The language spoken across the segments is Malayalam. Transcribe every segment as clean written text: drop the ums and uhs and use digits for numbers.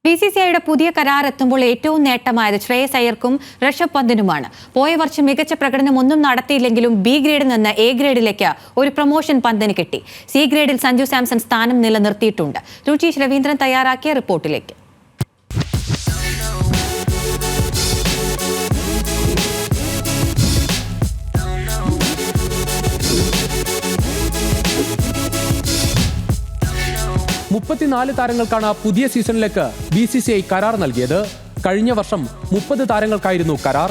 BCCIയുടെ പുതിയ കരാർ എത്തുമ്പോൾ ഏറ്റവും നേട്ടമായത് ശ്രേയസ് അയ്യർക്കും ഋഷഭ് പന്തിനുമാണ്. പോയ വർഷം മികച്ച പ്രകടനം ഒന്നും നടത്തിയില്ലെങ്കിലും ബി ഗ്രേഡിൽ നിന്ന് എ ഗ്രേഡിലേക്ക് ഒരു പ്രൊമോഷൻ പന്തിന് കിട്ടി. സി ഗ്രേഡിൽ സഞ്ജു സാംസൺ സ്ഥാനം നിലനിർത്തിയിട്ടുണ്ട്. രുചി രവീന്ദ്രൻ തയ്യാറാക്കിയ റിപ്പോർട്ടിലേക്ക്. മുപ്പത്തിനാല് താരങ്ങൾക്കാണ് പുതിയ സീസണിലേക്ക് BCCI കരാർ നൽകിയത്. കഴിഞ്ഞ വർഷം 30 താരങ്ങൾക്കായിരുന്നു കരാർ.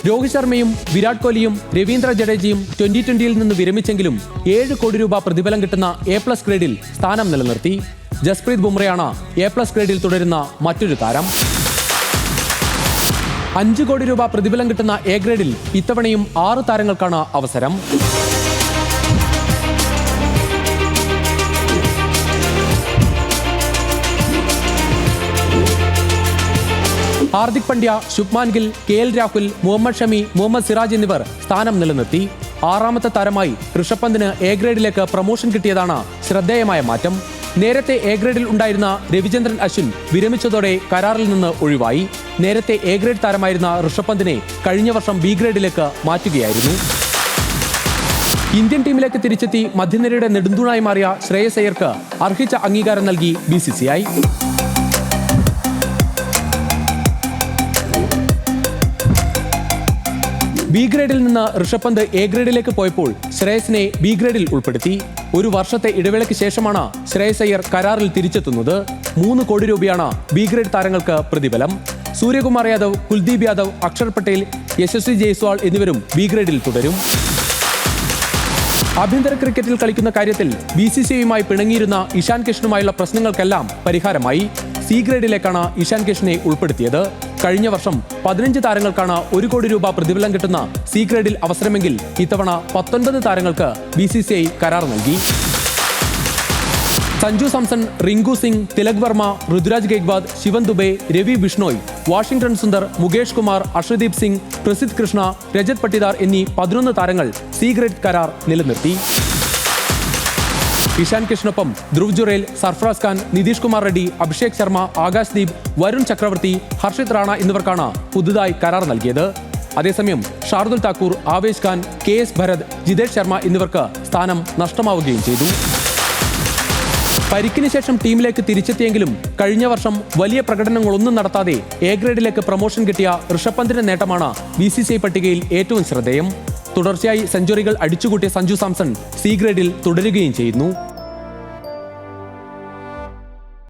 രോഹിത് ശർമ്മയും വിരാട് കോഹ്ലിയും രവീന്ദ്ര ജഡേജയും 2020-ൽ നിന്ന് വിരമിച്ചെങ്കിലും 7 കോടി രൂപ പ്രതിഫലം കിട്ടുന്ന A+ ഗ്രേഡിൽ സ്ഥാനം നിലനിർത്തി. ജസ്പ്രീത് ബുംറയാണ് A+ ഗ്രേഡിൽ തുടരുന്ന മറ്റൊരു താരം. 5 കോടി രൂപ പ്രതിഫലം കിട്ടുന്ന A ഗ്രേഡിൽ ഇത്തവണയും 6 താരങ്ങൾക്കാണ് അവസരം. ഹാർദിക് പണ്ഡ്യ, ശുഭ്മാൻ ഗിൽ, KL രാഹുൽ, മുഹമ്മദ് ഷമി, മുഹമ്മദ് സിറാജ് എന്നിവർ സ്ഥാനം നിലനിർത്തി. 6ാമത്തെ താരമായി ഋഷഭ് പന്തിന് A ഗ്രേഡിലേക്ക് പ്രൊമോഷൻ കിട്ടിയതാണ് ശ്രദ്ധേയമായ മാറ്റം. നേരത്തെ A ഗ്രേഡിൽ ഉണ്ടായിരുന്ന രവിചന്ദ്രൻ അശ്വിൻ വിരമിച്ചതോടെ കരാറിൽ നിന്ന് ഒഴിവായി. നേരത്തെ A ഗ്രേഡ് താരമായിരുന്ന ഋഷഭ് പന്തിനെ കഴിഞ്ഞ വർഷം B ഗ്രേഡിലേക്ക് മാറ്റുകയായിരുന്നു. ഇന്ത്യൻ ടീമിലേക്ക് തിരിച്ചെത്തി മധ്യനിരയുടെ നെടുന്തൂണായി മാറിയ ശ്രേയസ് അയ്യർക്ക് അർഹിച്ച അംഗീകാരം നൽകി BCCI. B ഗ്രേഡിൽ നിന്ന് ഋഷഭ് പന്ത് A ഗ്രേഡിലേക്ക് പോയപ്പോൾ ശ്രേയസിനെ B ഗ്രേഡിൽ ഉൾപ്പെടുത്തി. ഒരു വർഷത്തെ ഇടവേളയ്ക്ക് ശേഷമാണ് ശ്രേയസ് അയ്യർ കരാറിൽ തിരിച്ചെത്തുന്നത്. 3 കോടി രൂപയാണ് B ഗ്രേഡ് താരങ്ങൾക്ക് പ്രതിഫലം. സൂര്യകുമാർ യാദവ്, കുൽദീപ് യാദവ്, അക്ഷർ പട്ടേൽ, യശസ്വി ജയ്സ്വാൾ എന്നിവരും B ഗ്രേഡിൽ തുടരും. ആഭ്യന്തര ക്രിക്കറ്റിൽ കളിക്കുന്ന കാര്യത്തിൽ BCCIയുമായി പിണങ്ങിയിരുന്ന ഇഷാൻ കിഷനുമായുള്ള പ്രശ്നങ്ങൾക്കെല്ലാം പരിഹാരമായി. C ഗ്രേഡിലേക്കാണ് ഇഷാൻ കിഷനെ ഉൾപ്പെടുത്തിയത്. കഴിഞ്ഞ വർഷം 15 താരങ്ങൾക്കാണ് 1 കോടി രൂപ പ്രതിഫലം കിട്ടുന്ന C ഗ്രേഡിൽ അവസരമെങ്കിൽ ഇത്തവണ 19 താരങ്ങൾക്ക് BCCI കരാർ നൽകി. സഞ്ജു സാംസൺ, റിങ്കു സിംഗ്, തിലക് വർമ്മ, ഋതുരാജ് ഗെയ്ക്വാദ്, ശിവൻ ദുബെ, രവി ബിഷ്ണോയ്, വാഷിംഗ്ടൺ സുന്ദർ, മുകേഷ് കുമാർ, അർഷദീപ് സിംഗ്, പ്രസിദ്ധ് കൃഷ്ണ, രജത് പട്ടിദാർ എന്നീ 11 താരങ്ങൾ C ഗ്രേഡ് കരാർ നിലനിർത്തി. ഇഷാൻ കിഷനൊപ്പം ധ്രുവ് ജുറേൽ, സർഫറാസ് ഖാൻ, നിതീഷ് കുമാർ റെഡ്ഡി, അഭിഷേക് ശർമ്മ, ആകാശ് ദീപ്, വരുൺ ചക്രവർത്തി, ഹർഷിത് റാണ എന്നിവർക്കാണ് പുതുതായി കരാർ നൽകിയത്. അതേസമയം ഷാർദുൽ താക്കൂർ, ആവേശ് ഖാൻ, KS ഭരത്, ജിതേഷ് ശർമ്മ എന്നിവർക്ക് സ്ഥാനം നഷ്ടമാവുകയും ചെയ്തു. പരിക്കിന് ശേഷം ടീമിലേക്ക് തിരിച്ചെത്തിയെങ്കിലും കഴിഞ്ഞ വർഷം വലിയ പ്രകടനങ്ങളൊന്നും നടത്താതെ A ഗ്രേഡിലേക്ക് പ്രൊമോഷൻ കിട്ടിയ ഋഷഭ് പന്തിന്റെ നേട്ടമാണ് BCCI പട്ടികയിൽ ഏറ്റവും ശ്രദ്ധേയം. തുടർച്ചയായി സെഞ്ചുറികൾ അടിച്ചുകൂട്ടിയ സഞ്ജു സാംസൺ C ഗ്രേഡിൽ തുടരുകയും ചെയ്യുന്നു.